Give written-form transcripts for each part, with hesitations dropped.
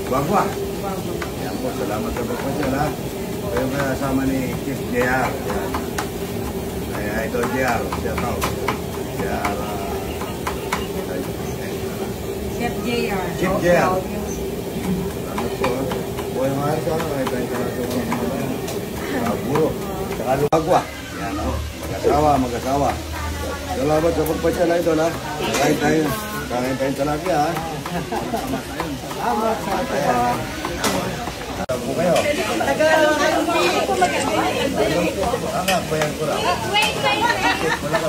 Guagua. Yan po, salamat sa pagpasyon ha. Kayo kasama ni Chief JR. Ay, ito JR. Shout out. JR. Chef JR. Chef JR. Salamat po ha. Buhay mga harap ka. Kahit tayo ka natin mga buro. Saka Guagua. Yan o. Mag-asawa. Salamat sa pagpasyon ha ito ha. Kahit tayong talaki ha. Po kayo. Anak, bayan ko lang. Wala ka.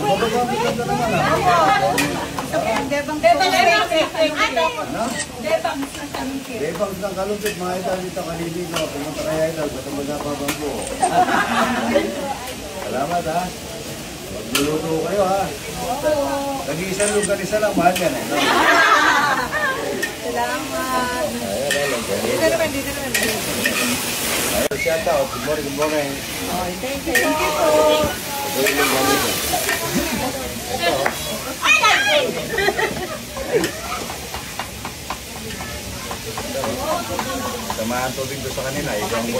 Debang ng kalumpit, mga idol dito kanili ko. Pumunta kaya idol, ba't magapabang po. Salamat ha. Magluluto kayo ha. Nag-iisang lugar isa lang, mahal yan eh. Salamat. Dito naman. Shout out. Good morning. Thank you po. Samahan tubig doon sa kanila. Ibang mo.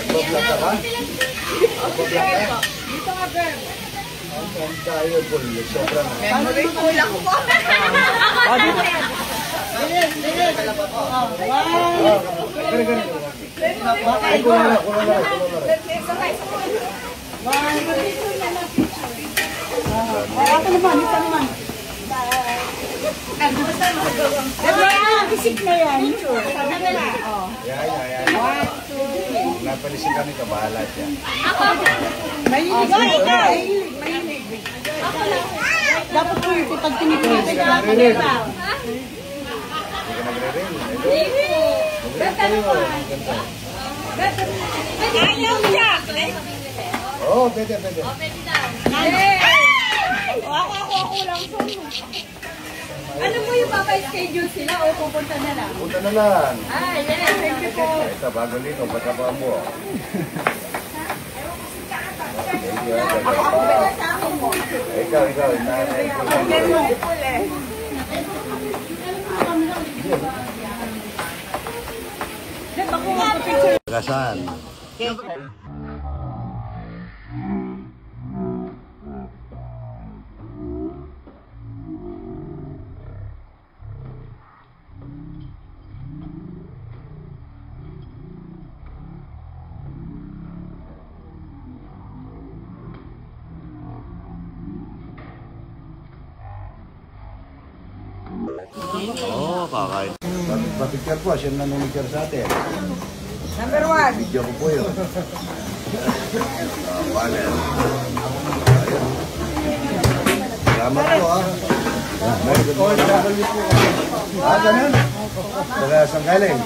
Nag-vlog ka ba? Dito nga, girl. Ang tayo, Paul. Sobrang. Memory full ako po. Ay, kulala. Ito naman. Bisik na yan. Sabi na lang. Yan. Napalisin kami, kabahala siya. Mahilig. Dapat po yung pag tinipid na ako. Hindi ka nagre-ring. Ayaw niya. Oo, pwede. Ako lang. Ano mo yung schedule sila o pupunta na lang? Punta na lang. Yes. Thank you po. Ito, bago dito, pagkaba mo. Ikaw, nanay ko. Gasan. Oo, kakain. Papicture po, siya nanumicture sa atin. Number 1. Video ko po yun. Panel. Salamat po ha. Ganun? Taga saan galing?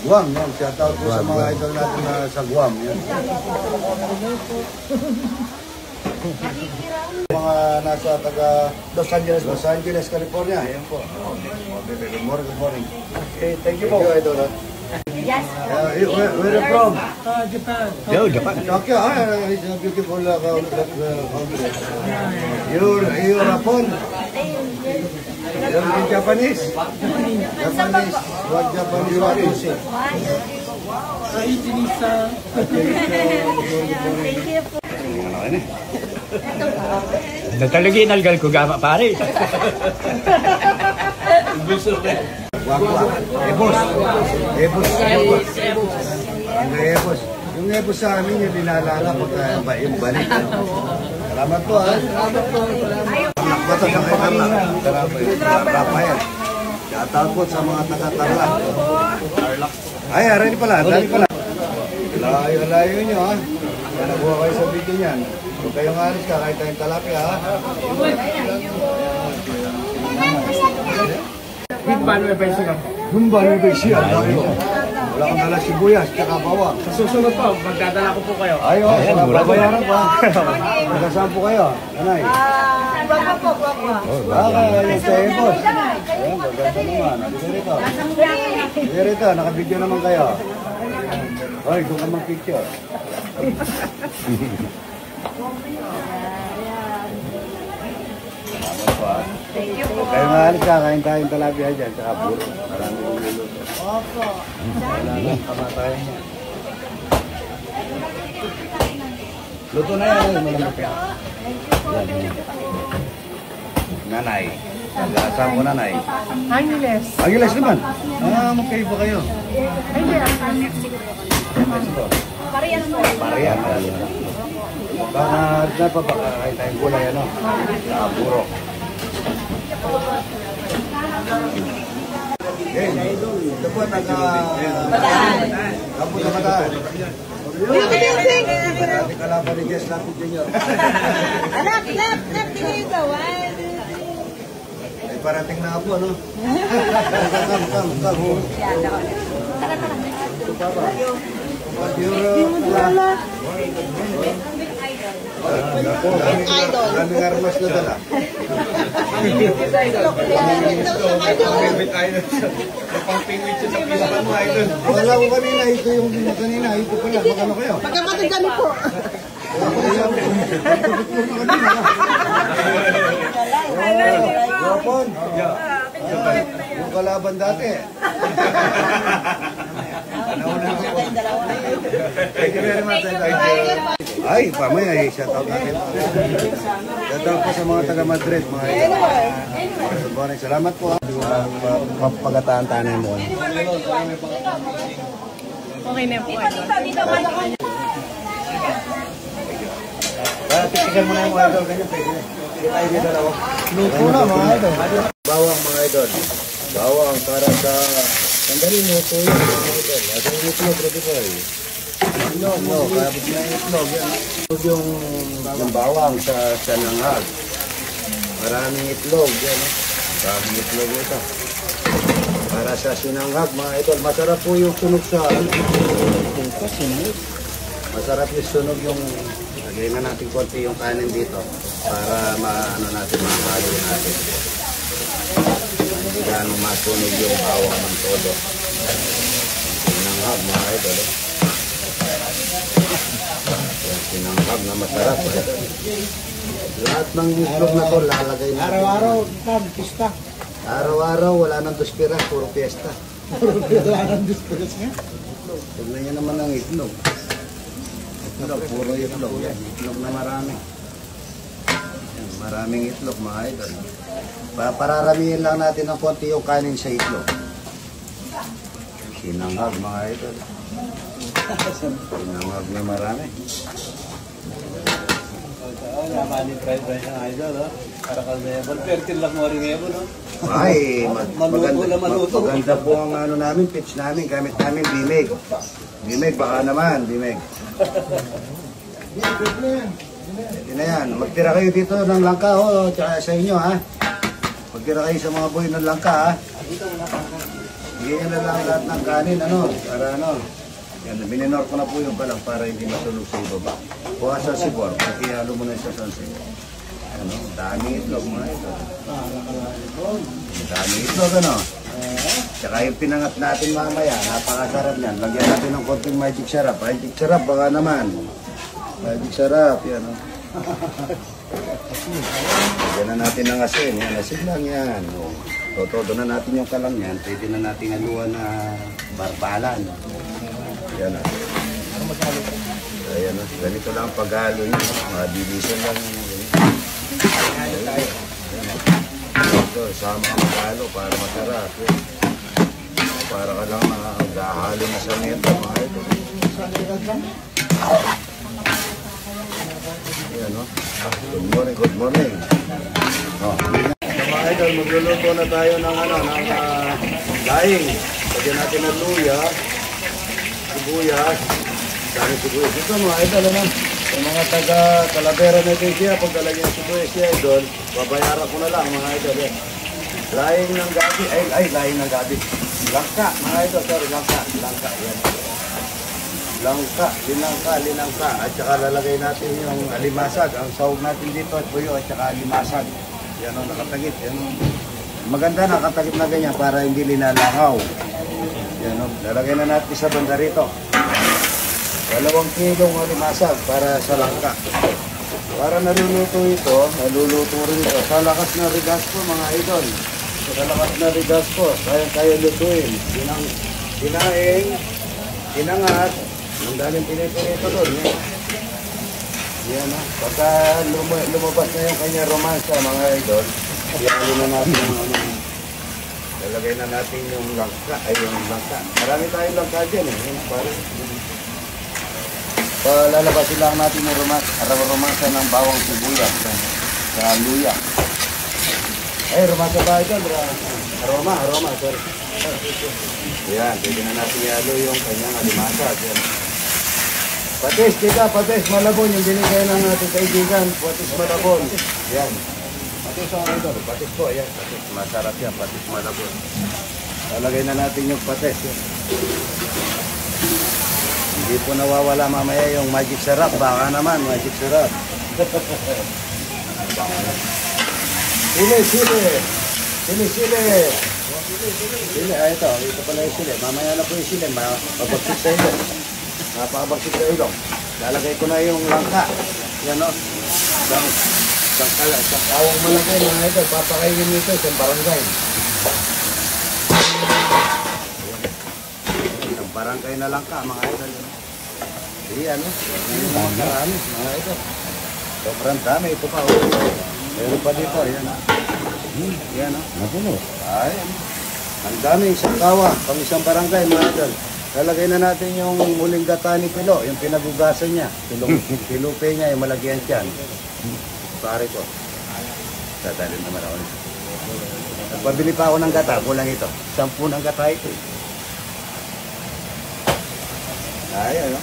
Guam. Shout out po sa mga idol natin na sa Guam. Mga nasa taga Los Angeles, California. Ayan po. Good morning. Okay, thank you po. Thank you, idol. Yes. Where are you from? Japan. Japan. Tokyo. It's a beautiful country. You're Japon? You're in Japanese? Japanese. What Japanese you want to say? Thank you po. Natalagi inalgal ko gama pare. Guagua. Ebos. Yung ebos sa amin yung nilalala pagka yung balik. Salamat po ha. Nakbata ng kailangan. Rafael. Shoutout po sa mga taga-Tarlac. Ay, aray pala. Layo nyo ha. Nakuha kayo sa video niyan. Kung kayong alis ka, kahit tayong talapia ha. Humban ba siya? Wala kang dala sibuyas, tsaka bawang. Sa susunod po, magdadala ko po kayo. Ayo, babayaran pa. Magkasama po kayo, nanay. Guagua po. Yung sa Ebos. Ayan, maganda naman. Dito rito, nakabidyo naman kayo. Hoy, kung ka mag-picture. Salamat po. ah. Thank you po. Kayo nga alis ka, kain tayong talapia dyan, tsaka puro. Marami yung luluto. Opo. Wala nang kamatayan niya. Luto na yan, malamap yan. Nanay. Nag-aasama ko nanay. Angeles. Agilas naman. Magkaiba kayo. Hindi. Pariyan. Pariyan. Baka napapakain tayong gulay, ano? Puro. Okay. Ito po, Kapo na Bataan. Dati kalaban ni Jess Lapid Jr. Anak, dito. Ay, parating na po, no? Come. Daming armas na dala. Wala ko kanina, ito yung kanina, ito pala, magkano kayo? Magkakatid kami po. Gopon. Yung kalaban dati. Thank you very much. Ay, pamaya, shout out natin. Shout out po sa mga taga Madrid, mga ito. Salamat po. Pagataan tanay mo. Okay na po. Titigan mo na yung mga idol, ganyan pwede. Tayo dito lang. Luto na mga idol. Bawang mga idol. Bawang para sa... Sandali mo ito yun mga idol. At yung itlog, Rudy Boy. Itlog, no. Kapit na yung itlog. Yung bawang sa nanghag. Maraming itlog. Yan, maraming itlog ito. Para sa sinanghag mga idol. Masarap po yung sunog sa... Masarap yung sunog yung... Lagyan na natin konti yung kanin dito para maano natin, mahalo natin. Hindi gano'ng masunog yung bawang ng todo. Sinanghag mga idol. Sinanghag na masarap. Lahat ng itlog na to lalagay natin. Araw-araw, pista. Araw-araw wala nang duspiras, puro fiesta. Wala nang dispiras nga. Tignan niyo naman ang itlog. Puro itlog yan. Itlog na marami. Yan, maraming itlog mga idol. Pararamihin lang natin ng konti yung kanin sa itlog. Sinanghag mga idol. Sinanghag na marami. Nakanin fried rice ang idol, no? Para kalmebol. Pertil lang mo rin ngayon, no? Ay, maganda po ang ano namin, pitch namin. Gamit namin bimig. Bimig, baka naman, bimig. Hindi na yan. Magtira kayo dito ng langka, oh, tsaka sa inyo, ha? Magtira kayo sa mga boy ng langka, ha? Bigyan na lang lahat ng kanin, ano, para ano. Yan, bininor ko na po yung balang para hindi matulog sa ibaba. Bukas sa sibor, pakihalo mo na sa sunset. Ano, daming itlog mga ito. Daming itlog, ano? Tsaka yung pinangat natin mamaya, napakasarap yan. Lagyan natin ng konting magic syrup. Magic syrup, baka naman. Magic syrup, yan, o. Lagyan na natin ng asin. Yan, asin lang yan. O. Todo na natin yung kalang yan. Pwede na natin haluan na barbalan. Yan, o. Ayan, o. Ganito lang paghalo nyo. Mabilisan lang. Ito, sama ang maghalo para masarap. Para ka lang nakahalo na sa meta, mga ito. Ayan, no? Good morning. Oh. Mga idol, magluluto na tayo ng laing. Lagyan natin ng luya, sibuyas, dami sibuyas. Ito mga idol, ano? Sa mga taga Talavera na ito siya, pag dala niya sibuyas siya, idol, babayaran ko na lang, mga idol. Laing ng gabi, laing ng gabi. Langka, mga idol, sorry, langka, yan. Langka, linangka, at saka lalagay natin yung alimasag. Ang sahog natin dito, tuyo, at saka alimasag. Yan o, nakatagit. Yan. Maganda nakatagit na ganyan para hindi linalangaw. Yan o, lalagay na natin sa banda rito. 2 kilong alimasag para sa langka. Para naluluto ito, naluluto rin ito. Sa lakas na Regasco mga idol. Sa lakas na Regasco, kaya lutuin. Kinaing, kinangat, ang daling pinipinito doon. Yan o. Pagka lumabas na yung kanya romansa mga idol, iyan na natin yung lalagay na natin yung langka, ay yung langka. Marami tayong langka dyan eh. Yung parang, lalabasin lang natin yung romansa ng bawang sibuyas sa luya. Ay, romansa ba ito? Aroma, sorry. Yan, pwede na natin ihalo yung kanyang alimasa. Patis, malabon, yung binigay ng ating kaibigan, patis malabon. Yan. Patis po, yan. Patis, masarap yan, patis malabon. Lalagay na natin yung patis. Hindi po nawawala mamaya yung magic syrup. Baka naman, magic syrup. Sili. Ito pala yung sili. Mamaya na po yung sili. Mapabagsik sa ilong. Napakabagsik sa ilong. Lalagay ko na yung langka. Yan o. Sa kawang malagay mga ito. Papakainin nito sa barangay. Ang barangay na langka mga ito. Yan o. Marami mga ito. Sobrang dami. Ito pa. Meron pa dito. Yan o. Yan o. Napuno. Ay. Ang dami. Isang kawa. Pang isang barangay mga ito. Lalagay na natin yung muling gata ni Pilo, yung pinagugasan niya. Pilupe niya, yung malagyan tiyan. Pare ko. Dadalhin naman ako nito. Nagpabili pa ako ng gata, kulang ito. 10 ng gata ito. Ay, ano?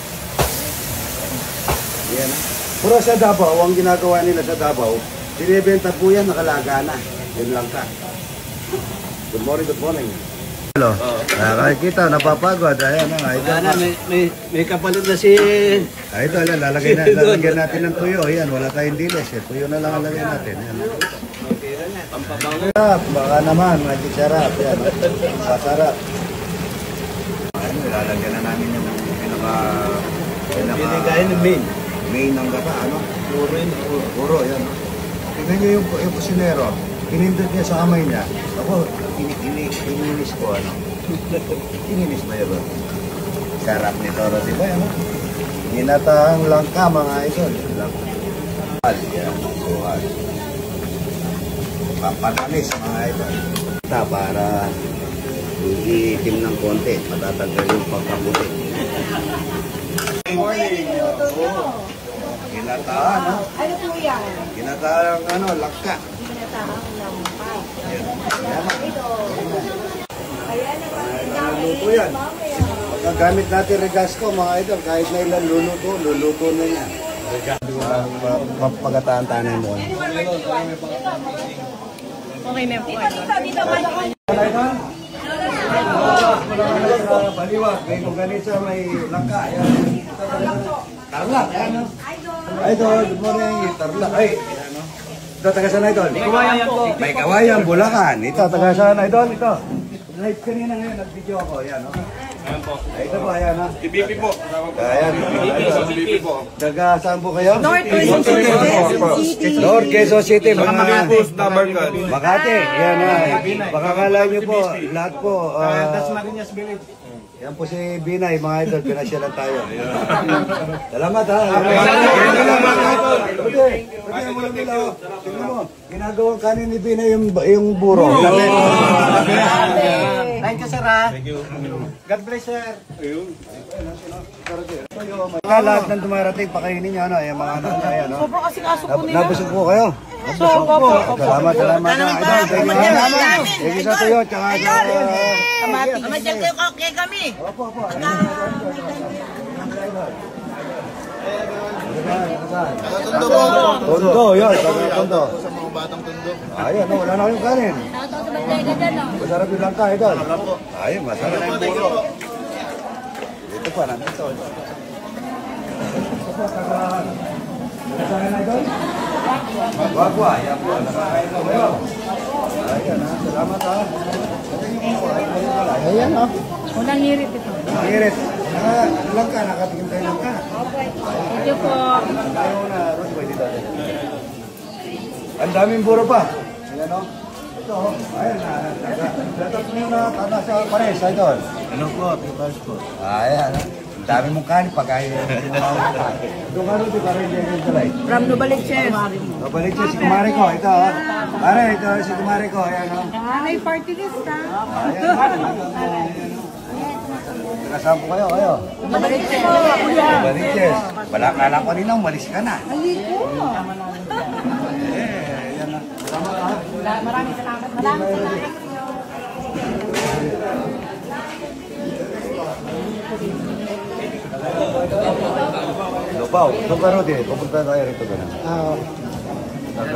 Yan. Puro sa Davao, ang ginagawa nila sa Davao, binibenta po yan, nakalaga na. Yun lang ka. Good morning. Hello. Nakakita, napapagod. Ayan na, May kapalit na si... Ito, lalagyan natin ng tuyo. Ayan, wala tayong diles. Tuyo na lang lalagyan natin. Ayan. Baka naman, magic sarap. Ayan, masarap. Ayan, lalagyan na namin yung Binigay ng main ng gata, ano? Puro, yan. Tingnan nyo yung kusinero. Pinindot niya sa kamay niya. Ako, ininis ko, ano? Ininis ba yun? Sarap nito, di ba, ano? Ginatahang langka, mga idol. Langka. Yan, suhal. Papatanis, mga idol. Para iitim ng konti. Matatanggal yung pagkabuti. Good morning. Ginatahan, no? Ano po yan? Ginatahang, langka. Ginatahang lampa. Luluto yan. Pagkagamit natin Regasco, mga idol, kahit na ilan luluto na yan. Pagataan tanay mo. Okay na po. Baliwag, may longganisa, may langka. Tarlac, yan. Idol, good morning. Tarlac. Ay, ito, taga saan, Idol? May Kawayan, Bulacan. Ito, taga saan, Idol? Ito. Live kanina ngayon, nag-video ako. Ayan, no? Ayan po. Ito po, ayan, ha? BBP po. Ayan. BBP po. Taga saan po kayo? North Quezon City. North Quezon City, mga Dabargan. Makati. Yan, ha? Baka kala nyo po, lahat po. Marinas Village. Yan po si Binay, mga idol. Pinasyalan tayo. Salamat, ha? Tingnan mo, ginagawang kanin ni Binay yung buro. Thank you, sir, ha? God bless, sir. Lahat ng dumarating, pakainin nyo, ano? Yung mga ano, ayan, no? Sobrang kasing-aso po nila. Nabusog po kayo. Nabusog po. Salamat, idol. Thank you sa tuyo, tsaka sa... Madyag kayo kay kami. Opo. Tondo, yun. Tondo. Sa mga batang tundo. Ayan, no, wala na kayong kanin. Masarap yung langka, idol. Ayun, masarap yung buro. Ito pa, nandito. Ito po, tagahan. Saan, idol? Wagwa, yan po. Nakakain ko kayo. Ayan, ha. Salamat, ha. Ayan, ha. Unang ngirit ito. Ngirit. Lang ka, nakatingin tayo lang ka. Thank you po. Ayaw na, Rose, pwede dito. Ang daming buro pa. Ayan o. Ito, ayan na. Dapat nyo na tanda sa pares, idol. Ano po? Pipas po. Ayan. Ang dami mong kanin pagkain. Doon ka rin, di pa rin yung talay. From Novaliches. Babalik siya si kumare ko. Ito, oh. Pare, ito si kumare ko. Ayan o. May party list ha. Ayan. Kasama po kayo. Novaliches. Novaliches. Wala kala ko rin umalis ka na. Haliko. Ayan na. Maraming salamat. Maraming salamat. Lubaw. Ito ka rin, pupunta tayo rito ka na.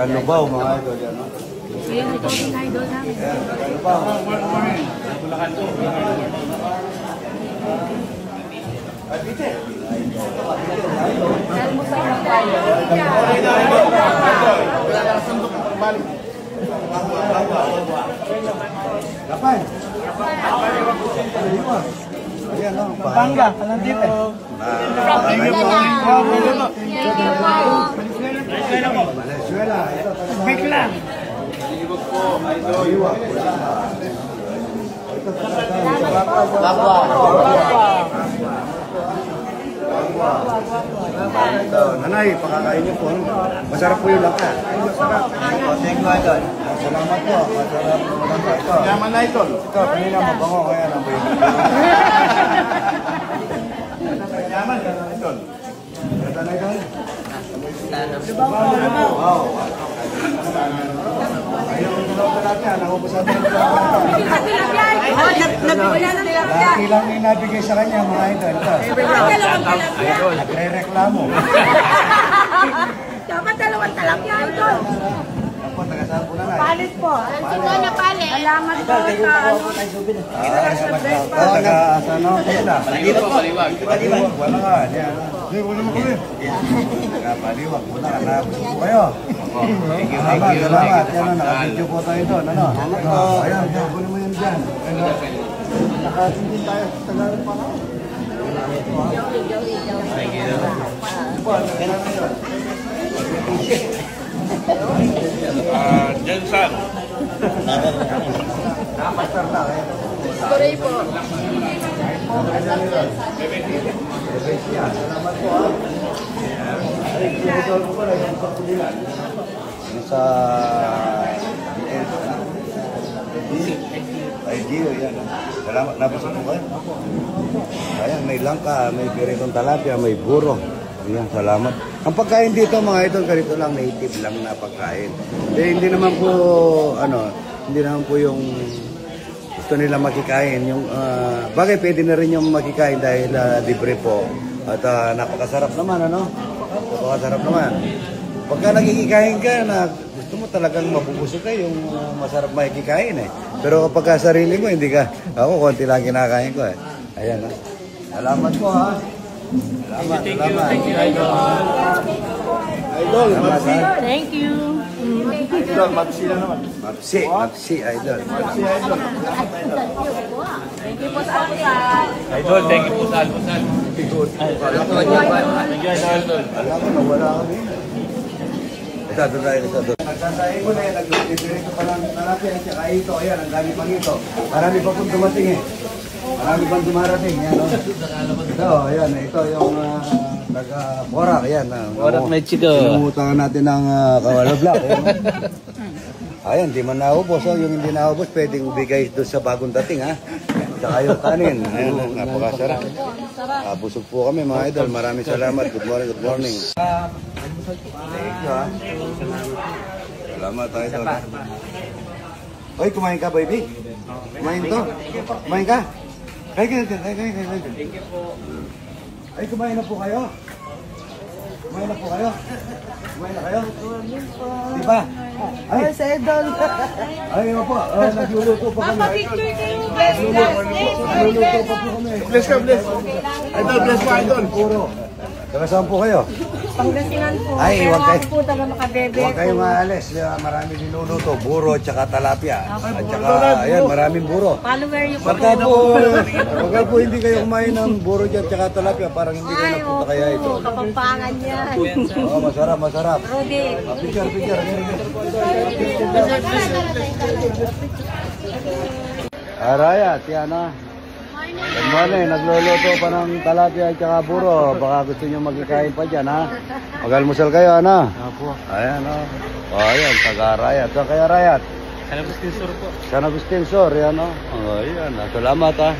Lubaw, mga idol. Yan, no? Ayun, ito ang idol namin. Lubaw. Kapan? Ayan, no? Pampanga, alam dito. Venezuela. Bigla. Nanay, pakakain niyo po. Masarap po yung langka. Masarap. Thank you, idol. Salamat po. Masarap po yung langka. Ito. Yaman na idol. Ito, kanina mabango kaya nang po yung Yaman ka na idol. Ganda na ito. Wow. Ayaw yung dalawa ka natin. Nakubusan na ito. Wala nang tilapia. Laki lang yung nabigay sa kanya, mga idol. Ito. Dalawang tilapia. Nagre-reklamo. Dapat dalawang tilapia idol. Ako, taga-saan po na nga. Palit po. Sigona palit. Salamat po sa ano. Taga-saan ako sila. Dito po, paliwag. Wala ka. Yan. Wala mo kami. Taga-paliwag. Wala ka na. Gusto po kayo. Salamat. Yan, naka-video po tayo doon. Ano? Ayan, kunin mo yan dyan. Nakatingin tayo sa Tagalog pa lang. Jensan. Tuloy po. Salamat po. Sa ay Gio, yan. Salamat. Nabusog po kayo. Ayan, may langka, may piritong talapia, may buro. Ayan, salamat. Ang pagkain dito, mga idol, ganito lang, native lang na pagkain. Hindi naman po, hindi naman po yung gusto nila makikain. Yung, bagay, pwede na rin yung makikain dahil libre po. At napakasarap naman, Napakasarap naman. Pagka nagkikikain ka na gusto mo talagang mabubusog ka, yung masarap makikikain eh. Pero kapag sarili mo, hindi ka. Ako, konti lang kinakain ko eh. Ayan, Salamat po, ha. Salamat. Thank you, idol. Idol, Mapsi. Thank you. Idol, Mapsi na naman. Mapsi, idol. Mapsi, idol. Thank you po sa almusal. Idol, thank you po sa almusal. Thank you, idol. Alam ko, nawala kami. Ito tayo. Nagsasahin ko na yan, nag-diretso pa lang natin, at saka ito, ayan, ang dami pang ito. Marami pa pong dumating eh. Marami pang dumarating, yan, Ito, ayan, ito yung taga-Borak, ayan. Borak Mexico. Pinungutangan natin ng Kawala Black, ayan. Ayan, di man naubos, yung hindi naubos, pwedeng ubigay doon sa bagong dating, ha. Saka yung kanin, ayan, napakasarap. Busog po kami, mga idol. Maraming salamat. Good morning. Thank you, ha. Salamat, idol. Oy, kumain ka, baby? Kumain to? Kumain ka? Ay, kumain na po kayo? Kumain na po kayo? Kumain na kayo? Diba? Ay, Sa idol. ay, po. Nagluluto pa kami. Picture kayo. Bless, Nagluluto pa po kami. Bless ka, bless. Idol, bless mo, idol. Puro. Taga saan po kayo? Pangasinan po. Ay, Pero wag kayo- ako po taga Makabebe. Huwag kayong maalis. Marami niluluto. Buro at saka talapia. Okay, At buro. saka, ayan, maraming buro. Follower niyo po. Pagka po hindi kayo kumain ng buro dyan at saka talapia, parang hindi kayo Ay, napunta kaya ito. opo. Kapampangan yan. Oo, masarap, masarap. Rudy. Picture, picture. Arayat, yan ah. Good morning, nagluluto pa ng talapia at saka buro. Baka gusto nyo magkikain pa dyan ha. Mag-almusal kayo, ano? Apo. Ayan o. Oh. Ayan, taga-Arayat. So kaya Arayat? San Agustin Sur po. San Agustin Sur, yan o. Oh, ayan. Salamat ha.